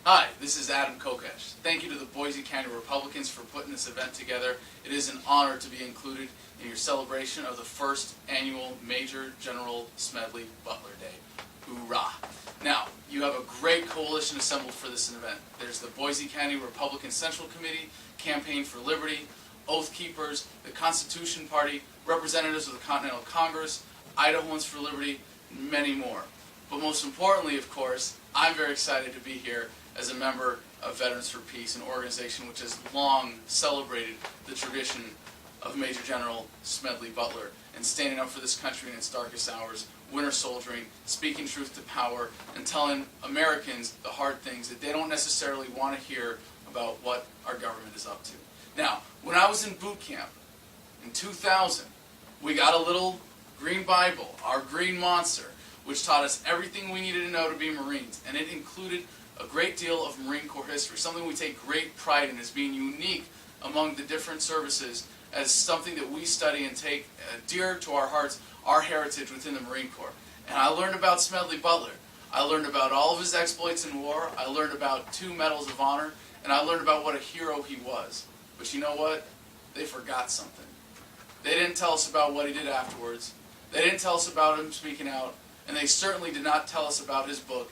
Hi, this is Adam Kokesh. Thank you to the Boise County Republicans for putting this event together. It is an honor to be included in your celebration of the first annual Major General Smedley Butler Day. Hoorah! Now, you have a great coalition assembled for this event. There's the Boise County Republican Central Committee, Campaign for Liberty, Oath Keepers, the Constitution Party, representatives of the Continental Congress, Idahoans for Liberty, and many more. But most importantly, of course, I'm very excited to be here as a member of Veterans for Peace, an organization which has long celebrated the tradition of Major General Smedley Butler and standing up for this country in its darkest hours, winter soldiering, speaking truth to power, and telling Americans the hard things that they don't necessarily want to hear about what our government is up to. Now, when I was in boot camp in 2000, we got a little green Bible, our green monster, which taught us everything we needed to know to be Marines, and it included a great deal of Marine Corps history, something we take great pride in as being unique among the different services, as something that we study and take dear to our hearts, our heritage within the Marine Corps. And I learned about Smedley Butler. I learned about all of his exploits in war. I learned about 2 Medals of Honor, and I learned about what a hero he was. But you know what? They forgot something. They didn't tell us about what he did afterwards. They didn't tell us about him speaking out, and they certainly did not tell us about his book,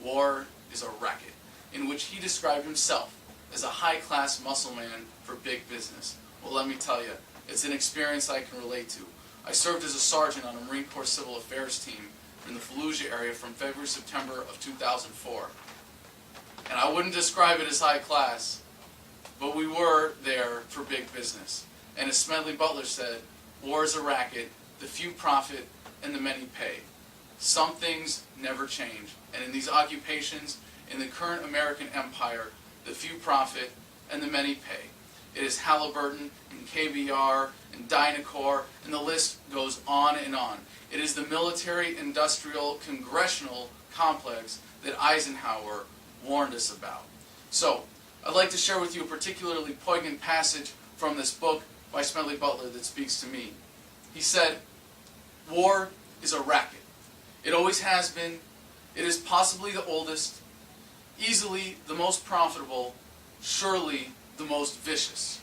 War is a Racket, in which he described himself as a high-class muscle man for big business. Well, let me tell you, it's an experience I can relate to. I served as a sergeant on a Marine Corps Civil Affairs team in the Fallujah area from February to September of 2004. And I wouldn't describe it as high class, but we were there for big business. And as Smedley Butler said, war is a racket, the few profit and the many pay. Some things never change, and in these occupations, in the current American empire, the few profit and the many pay. It is Halliburton and KBR and Dynacor, and the list goes on and on. It is the military-industrial congressional complex that Eisenhower warned us about. So, I'd like to share with you a particularly poignant passage from this book by Smedley Butler that speaks to me. He said, "War is a racket. It always has been. It is possibly the oldest, easily the most profitable, surely the most vicious.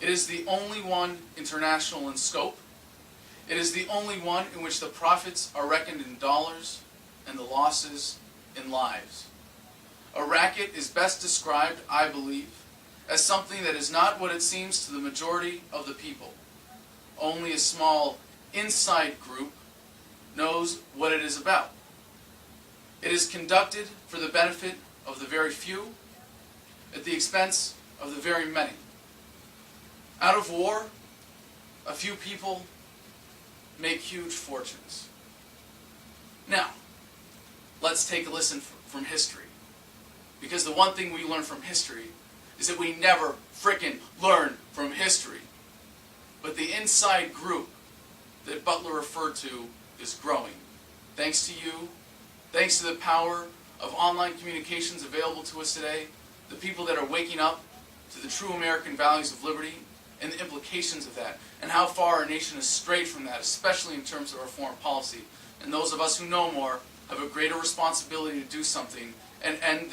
It is the only one international in scope. It is the only one in which the profits are reckoned in dollars and the losses in lives. A racket is best described, I believe, as something that is not what it seems to the majority of the people. Only a small inside group knows what it is about. It is conducted for the benefit of the very few, at the expense of the very many. Out of war, a few people make huge fortunes." Now, let's take a listen from history. Because the one thing we learn from history is that we never frickin' learn from history. But the inside group that Butler referred to is growing. Thanks to you, thanks to the power of online communications available to us today, the people that are waking up to the true American values of liberty and the implications of that, and how far our nation has strayed from that, especially in terms of our foreign policy. And those of us who know more have a greater responsibility to do something and end